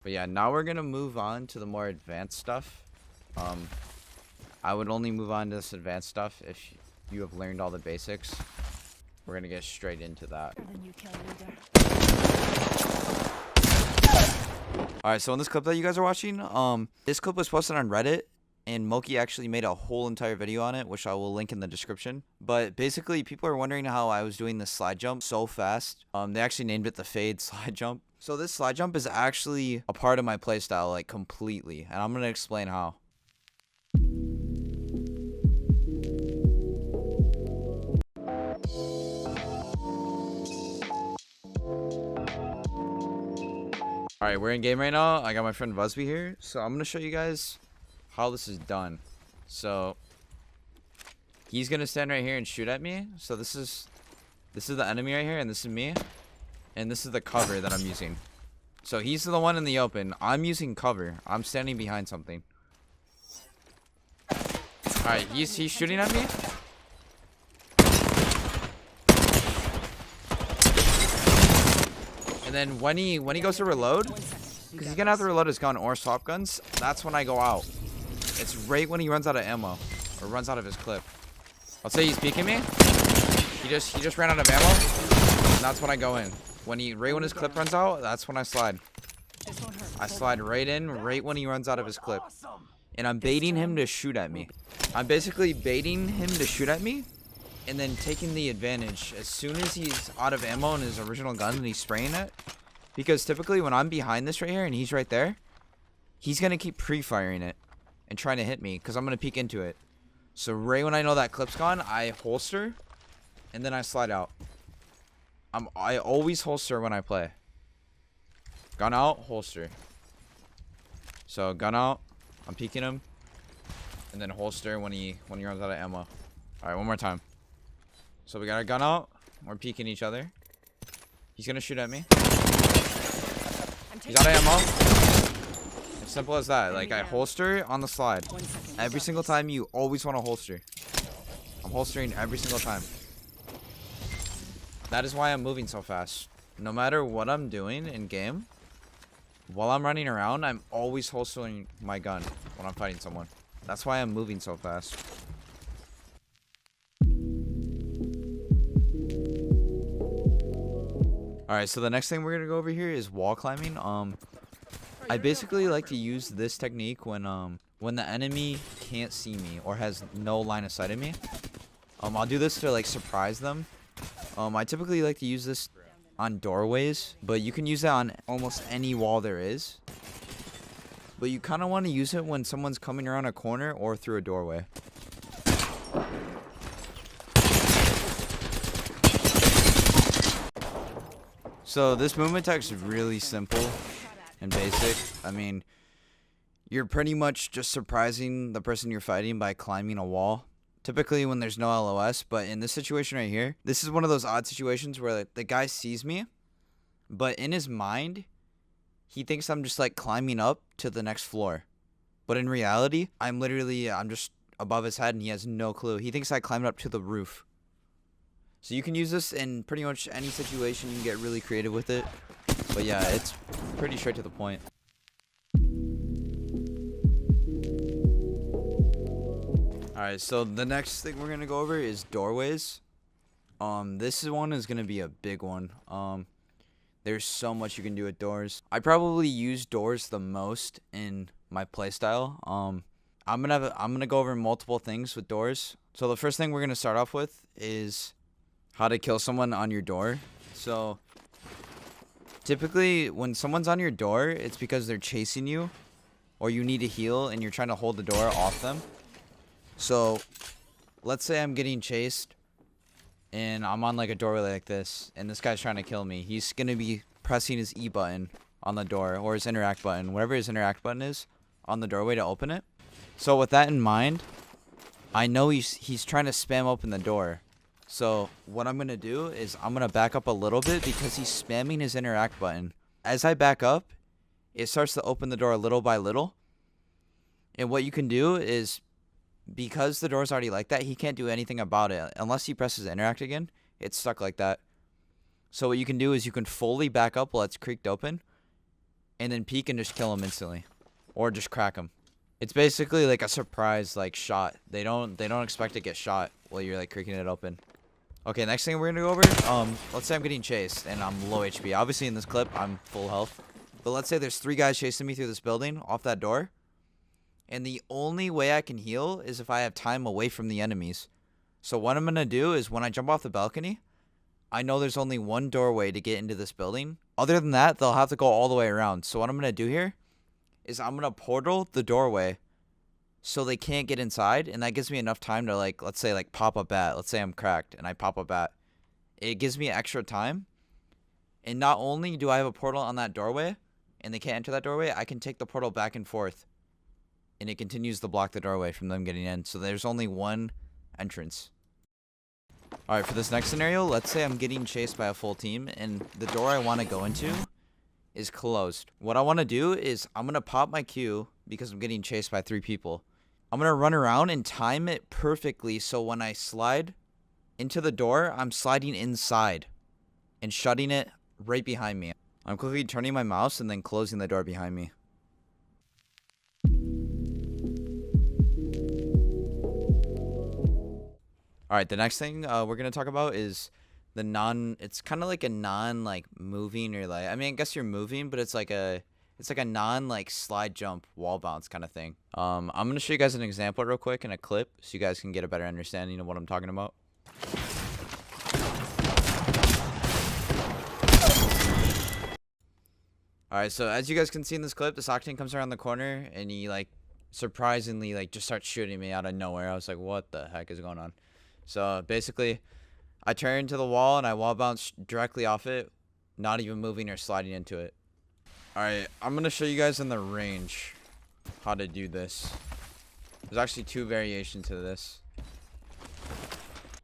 But yeah, now we're gonna move on to the more advanced stuff. I would only move on to this advanced stuff if you have learned all the basics. We're gonna get straight into that. Alright, so in this clip that you guys are watching, this clip was posted on Reddit, and Moki actually made a whole entire video on it, which I will link in the description. But basically, people are wondering how I was doing this slide jump so fast. They actually named it the Faide slide jump. So this slide jump is actually a part of my playstyle, like completely, and I'm gonna explain how. Alright, we're in game right now. I got my friend Busby here. So I'm going to show you guys how this is done. So he's going to stand right here and shoot at me. So this is the enemy right here, and this is me. And this is the cover that I'm using. So he's the one in the open. I'm using cover. I'm standing behind something. Alright, he's shooting at me. And then when he goes to reload, because he's gonna have to reload his gun or swap guns, that's when I go out. It's right when he runs out of ammo or runs out of his clip. I'll say he's peeking me. He just ran out of ammo, and that's when I go in. Right when his clip runs out, that's when I slide. I slide right in right when he runs out of his clip, and I'm baiting him to shoot at me. I'm basically baiting him to shoot at me, and then taking the advantage as soon as he's out of ammo in his original gun and he's spraying it. Because typically when I'm behind this right here and he's right there, he's going to keep pre-firing it and trying to hit me because I'm going to peek into it. So right when I know that clip's gone, I holster and then I slide out. I always holster when I play. Gun out, holster. So gun out, I'm peeking him, and then holster when he runs out of ammo. Alright, one more time. So we got our gun out. We're peeking each other. He's gonna shoot at me. He's out of ammo. As simple as that. Like, I holster on the slide. Every single time, you always want to holster. I'm holstering every single time. That is why I'm moving so fast. No matter what I'm doing in game, while I'm running around, I'm always holstering my gun when I'm fighting someone. That's why I'm moving so fast. Alright, so the next thing we're going to go over here is wall climbing. I basically like to use this technique when the enemy can't see me or has no line of sight of me. I'll do this to like surprise them. I typically like to use this on doorways, but you can use that on almost any wall there is. But you kind of want to use it when someone's coming around a corner or through a doorway. So this movement tech is really simple and basic. I mean, you're pretty much just surprising the person you're fighting by climbing a wall. Typically when there's no LOS, but in this situation right here, this is one of those odd situations where the guy sees me, but in his mind, he thinks I'm just like climbing up to the next floor. But in reality, I'm just above his head and he has no clue. He thinks I climbed up to the roof. So you can use this in pretty much any situation. You can get really creative with it. But yeah, it's pretty straight to the point. Alright, so the next thing we're going to go over is doorways. This one is going to be a big one. There's so much you can do with doors. I probably use doors the most in my playstyle. I'm gonna go over multiple things with doors. So the first thing we're going to start off with is how to kill someone on your door. So typically when someone's on your door, it's because they're chasing you or you need to heal and you're trying to hold the door off them. So let's say I'm getting chased and I'm on like a doorway like this and this guy's trying to kill me. He's going to be pressing his E button on the door or his interact button, whatever his interact button is on the doorway to open it. So with that in mind, I know he's trying to spam open the door. So what I'm going to do is I'm going to back up a little bit because he's spamming his interact button. As I back up, it starts to open the door little by little. And what you can do is, because the door's already like that, he can't do anything about it. Unless he presses interact again, it's stuck like that. So what you can do is you can fully back up while it's creaked open. and then peek and just kill him instantly, or just crack him. It's basically like a surprise like shot. They don't expect to get shot while you're like creaking it open. Okay, next thing we're gonna go over. Let's say I'm getting chased and I'm low HP. Obviously in this clip I'm full health, but let's say there's 3 guys chasing me through this building off that door, and the only way I can heal is if I have time away from the enemies. So what I'm gonna do is when I jump off the balcony, I know there's only one doorway to get into this building. Other than that, they'll have to go all the way around. So what I'm gonna do here is I'm gonna portal the doorway so they can't get inside, and that gives me enough time to, like, let's say like pop a bat. Let's say I'm cracked and I pop a bat. It gives me extra time, and not only do I have a portal on that doorway and they can't enter that doorway, I can take the portal back and forth, and it continues to block the doorway from them getting in. So there's only one entrance. Alright, for this next scenario, let's say I'm getting chased by a full team and the door I want to go into is closed. What I want to do is I'm going to pop my Q because I'm getting chased by 3 people. I'm going to run around and time it perfectly so when I slide into the door, I'm sliding inside and shutting it right behind me. I'm quickly turning my mouse and then closing the door behind me. Alright, the next thing we're going to talk about is the it's kind of like a like moving, or like, I mean, I guess you're moving, but it's like a like slide jump wall bounce kind of thing. I'm going to show you guys an example real quick in a clip so you guys can get a better understanding of what I'm talking about. Alright, so as you guys can see in this clip, this Octane comes around the corner and he like surprisingly like just starts shooting me out of nowhere. I was like, what the heck is going on? So basically, I turn to the wall and I wall bounce directly off it, not even moving or sliding into it. Alright, I'm going to show you guys in the range how to do this. There's actually 2 variations to this.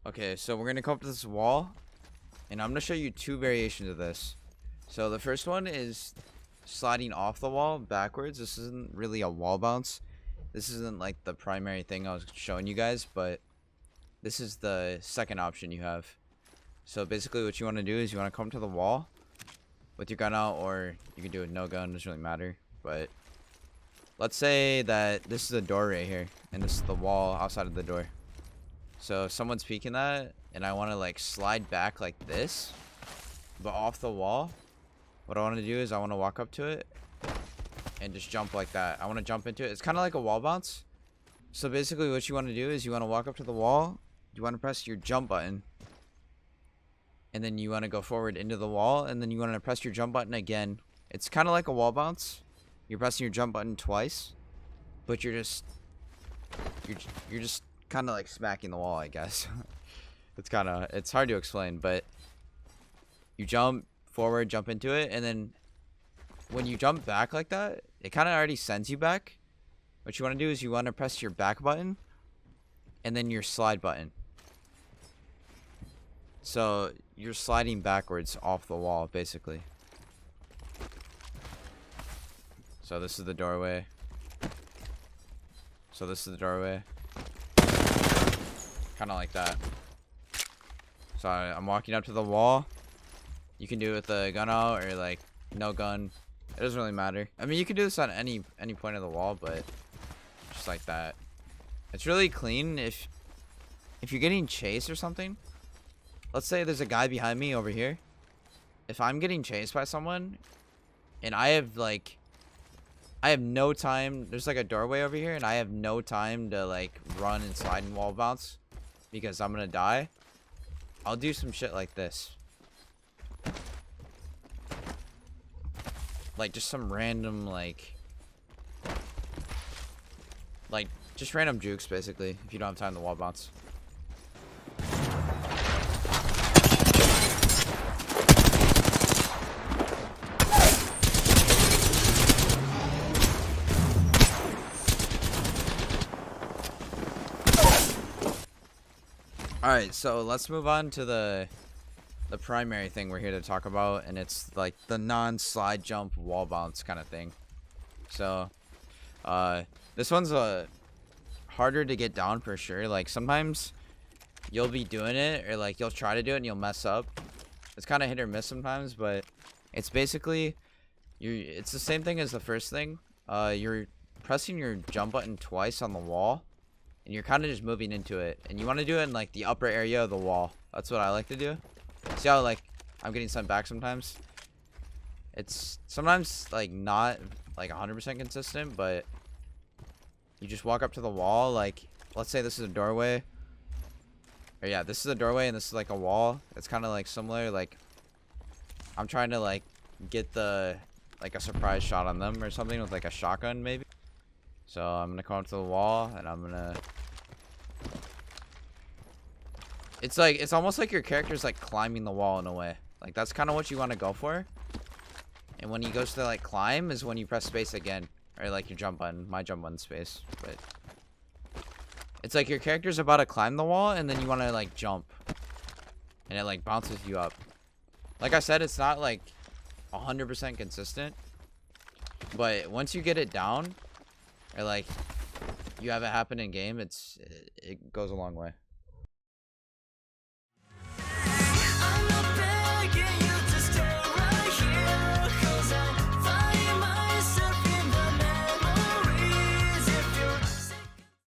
Okay, so we're going to come up to this wall, and I'm going to show you 2 variations of this. So the first one is sliding off the wall backwards. This isn't really a wall bounce. This isn't like the primary thing I was showing you guys, but this is the second option you have. So basically what you want to do is you want to come to the wall with your gun out, or you can do it no gun, doesn't really matter. But let's say that this is a door right here and this is the wall outside of the door. So if someone's peeking that and I want to like slide back like this but off the wall, what I want to do is I want to walk up to it and just jump like that. I want to jump into it. It's kind of like a wall bounce. So basically what you want to do is you want to walk up to the wall, you want to press your jump button, and then you want to go forward into the wall, and then you want to press your jump button again. It's kind of like a wall bounce. You're pressing your jump button twice, but you're just kind of like smacking the wall, I guess. It's hard to explain, but you jump forward, jump into it, and then when you jump back like that, it kind of already sends you back. What you want to do is you want to press your back button and then your slide button. So you're sliding backwards off the wall, basically. So this is the doorway. So this is the doorway. Kind of like that. So I'm walking up to the wall. You can do it with the gun out or like no gun. It doesn't really matter. I mean, you can do this on any point of the wall, but just like that. It's really clean if you're getting chased or something. Let's say there's a guy behind me over here. If I'm getting chased by someone and I have no time, there's like a doorway over here and I have no time to like run and slide and wall bounce because I'm gonna die, I'll do some shit like this. Like just some random like just random jukes basically if you don't have time to wall bounce. Alright, so let's move on to the primary thing we're here to talk about, and it's like the non-slide jump wall bounce kind of thing. So this one's harder to get down for sure. Like sometimes you'll be doing it, or like you'll try to do it and you'll mess up. It's kind of hit or miss sometimes, but it's basically It's the same thing as the first thing. You're pressing your jump button twice on the wall, and you're kind of just moving into it. And you want to do it in like the upper area of the wall. That's what I like to do. See how like I'm getting sent back sometimes? It's sometimes like not like 100% consistent, but you just walk up to the wall. Like, let's say this is a doorway. Or yeah, this is a doorway and this is like a wall. It's kind of like similar. Like, I'm trying to like get the like a surprise shot on them or something with like a shotgun maybe. So I'm gonna come up to the wall and I'm gonna. It's like it's almost like your character's like climbing the wall in a way. Like that's kind of what you want to go for. And when he goes to like climb is when you press space again, or like your jump button. My jump button space, but. It's like your character's about to climb the wall and then you want to like jump and it like bounces you up. Like I said, it's not like 100% consistent, but once you get it down or like you have it happen in game, it goes a long way.